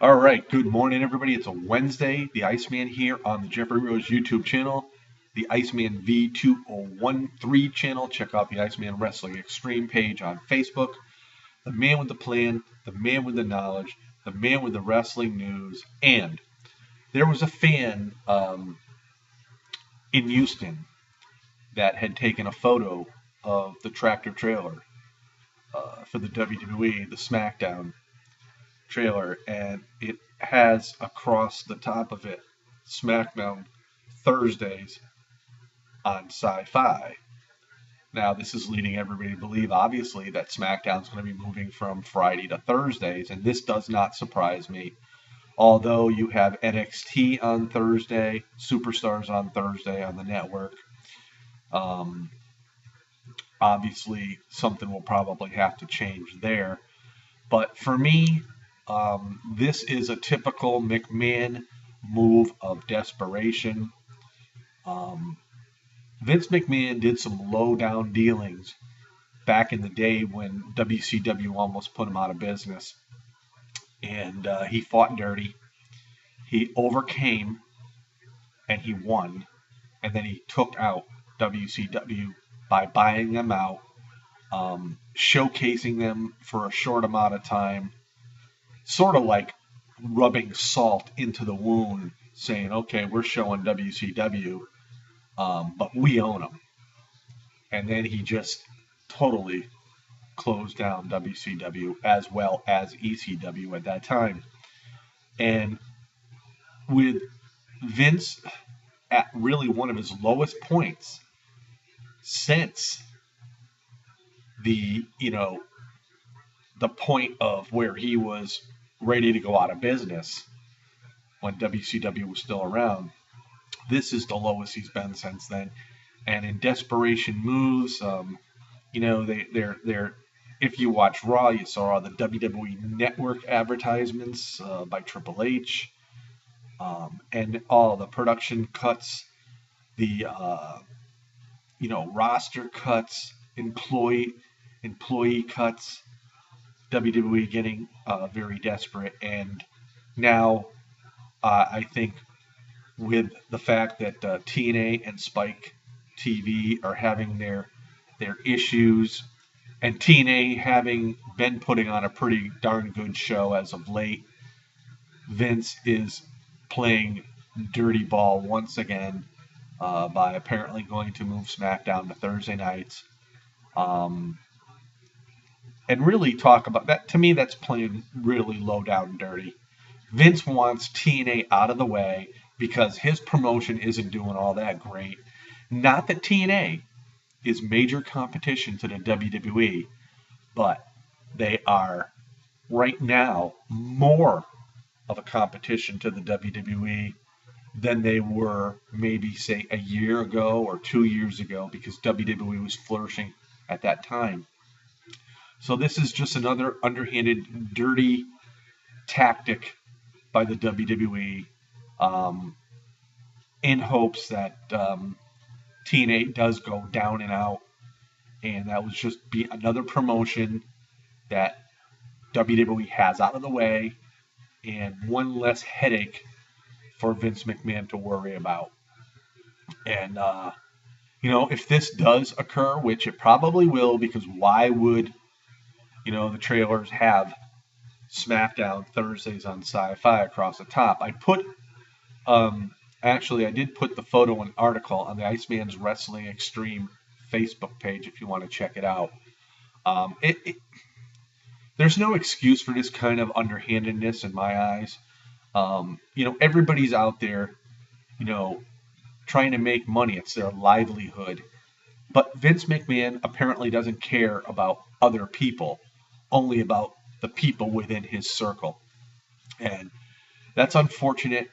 All right, good morning, everybody. It's a Wednesday. The Iceman here on the Jeffrey Rose YouTube channel, the Iceman V2013 channel. Check out the Iceman Wrestling Extreme page on Facebook. The man with the plan, the man with the knowledge, the man with the wrestling news. And there was a fan in Houston that had taken a photo of the tractor trailer for the WWE, the SmackDown trailer, and it has across the top of it SmackDown Thursdays on Sci-Fi. Now, this is leading everybody to believe, obviously, that SmackDown's going to be moving from Friday to Thursdays, and this does not surprise me. Although you have NXT on Thursday, Superstars on Thursday on the network, obviously something will probably have to change there. But for me, this is a typical McMahon move of desperation. Vince McMahon did some low-down dealings back in the day when WCW almost put him out of business. And he fought dirty. He overcame, and he won. And then he took out WCW by buying them out, showcasing them for a short amount of time, sort of like rubbing salt into the wound, saying, okay, we're showing WCW, but we own them. And then he just totally closed down WCW as well as ECW at that time. And with Vince at really one of his lowest points since the point of where he was ready to go out of business when WCW was still around. This is the lowest he's been since then. And in desperation moves, they're if you watch Raw, you saw all the WWE Network advertisements by Triple H, and all the production cuts, the roster cuts, employee cuts. WWE getting very desperate, and now I think with the fact that TNA and Spike TV are having their issues, and TNA having been putting on a pretty darn good show as of late, Vince is playing dirty ball once again by apparently going to move SmackDown to Thursday nights. And really talk about that. To me, that's playing really low down and dirty. Vince wants TNA out of the way because his promotion isn't doing all that great. Not that TNA is major competition to the WWE, but they are right now more of a competition to the WWE than they were maybe, say, a year ago or 2 years ago, because WWE was flourishing at that time. So this is just another underhanded, dirty tactic by the WWE in hopes that TNA does go down and out. And that was just be another promotion that WWE has out of the way and one less headache for Vince McMahon to worry about. And, if this does occur, which it probably will, because why would the trailers have SmackDown Thursdays on Sci-Fi across the top? I did put the photo and article on the Iceman's Wrestling Extreme Facebook page if you want to check it out. There's no excuse for this kind of underhandedness in my eyes. Everybody's out there, trying to make money. It's their livelihood. But Vince McMahon apparently doesn't care about other people, only about the people within his circle. And that's unfortunate.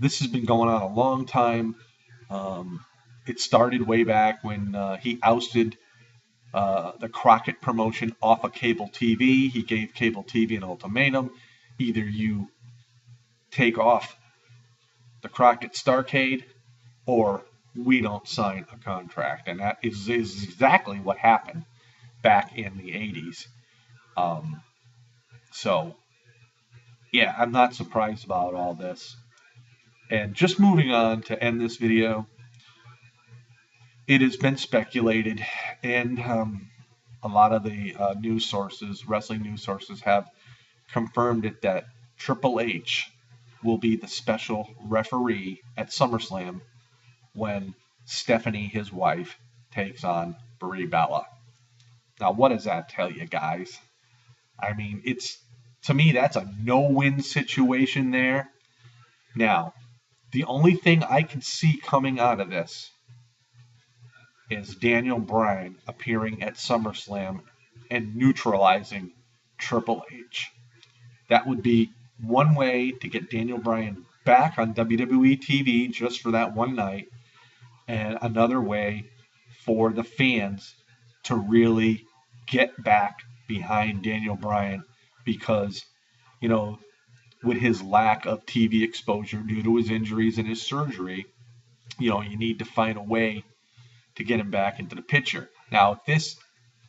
This has been going on a long time. It started way back when he ousted the Crockett promotion off of cable TV. He gave cable TV an ultimatum. Either you take off the Crockett Starcade or we don't sign a contract. And that is exactly what happened back in the 80s. So yeah, I'm not surprised about all this. And just moving on to end this video, it has been speculated, and a lot of the news sources, wrestling news sources, have confirmed it that Triple H will be the special referee at SummerSlam when Stephanie, his wife, takes on Brie Bella. Now, what does that tell you, guys? I mean, to me, that's a no-win situation there. Now, the only thing I can see coming out of this is Daniel Bryan appearing at SummerSlam and neutralizing Triple H. That would be one way to get Daniel Bryan back on WWE TV just for that one night, and another way for the fans to really get back behind Daniel Bryan because, you know, with his lack of TV exposure due to his injuries and his surgery, you know, you need to find a way to get him back into the picture. Now, if this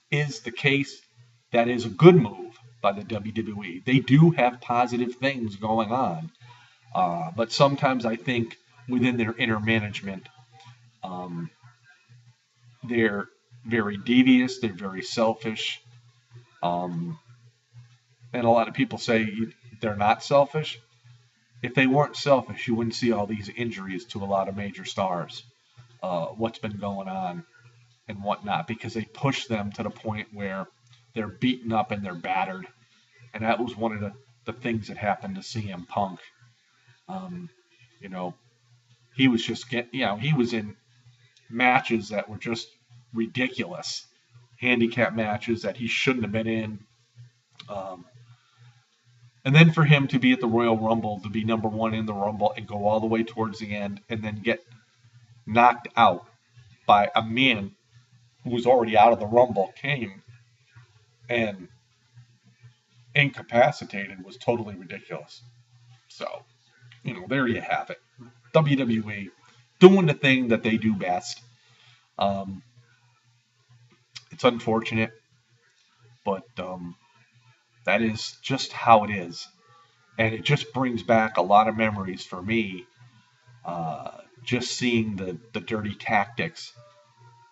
is the case, that is a good move by the WWE. They do have positive things going on, but sometimes I think within their inner management, they're very devious, they're very selfish, and a lot of people say they're not selfish. If they weren't selfish, you wouldn't see all these injuries to a lot of major stars. What's been going on and whatnot, because they push them to the point where they're beaten up and they're battered. And that was one of the things that happened to CM Punk. You know, he was just he was in matches that were just ridiculous, handicap matches that he shouldn't have been in. And then for him to be at the Royal Rumble, to be number one in the Rumble and go all the way towards the end and then get knocked out by a man who was already out of the Rumble, came and incapacitated, was totally ridiculous. So, you know, there you have it. WWE doing the thing that they do best. It's unfortunate, but that is just how it is. And it just brings back a lot of memories for me, just seeing the dirty tactics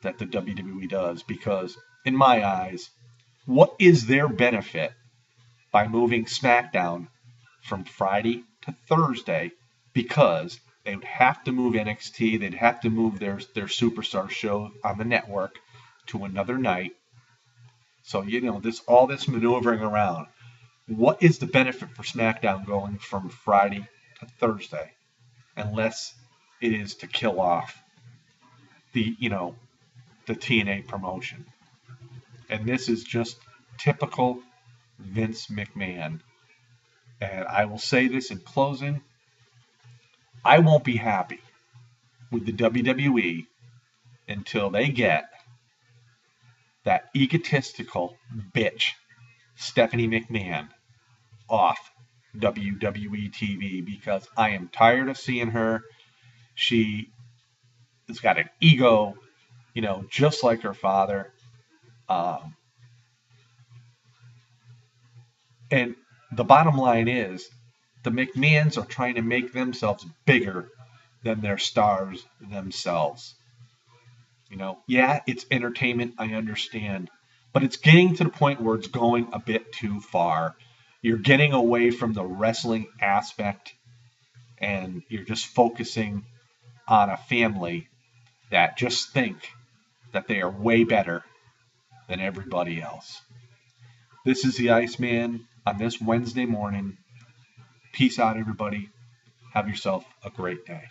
that the WWE does. Because in my eyes, what is their benefit by moving SmackDown from Friday to Thursday? Because they would have to move NXT, they'd have to move their Superstar show on the network to another night. So, you know, all this maneuvering around. What is the benefit for SmackDown going from Friday to Thursday? Unless it is to kill off the TNA promotion. And this is just typical Vince McMahon. And I will say this in closing, I won't be happy with the WWE until they get that egotistical bitch, Stephanie McMahon, off WWE TV, because I am tired of seeing her. She has got an ego, you know, just like her father. And the bottom line is, the McMahons are trying to make themselves bigger than their stars themselves. You know, yeah, it's entertainment, I understand, but it's getting to the point where it's going a bit too far. You're getting away from the wrestling aspect, and you're just focusing on a family that just think that they are way better than everybody else. This is the Iceman on this Wednesday morning. Peace out, everybody. Have yourself a great day.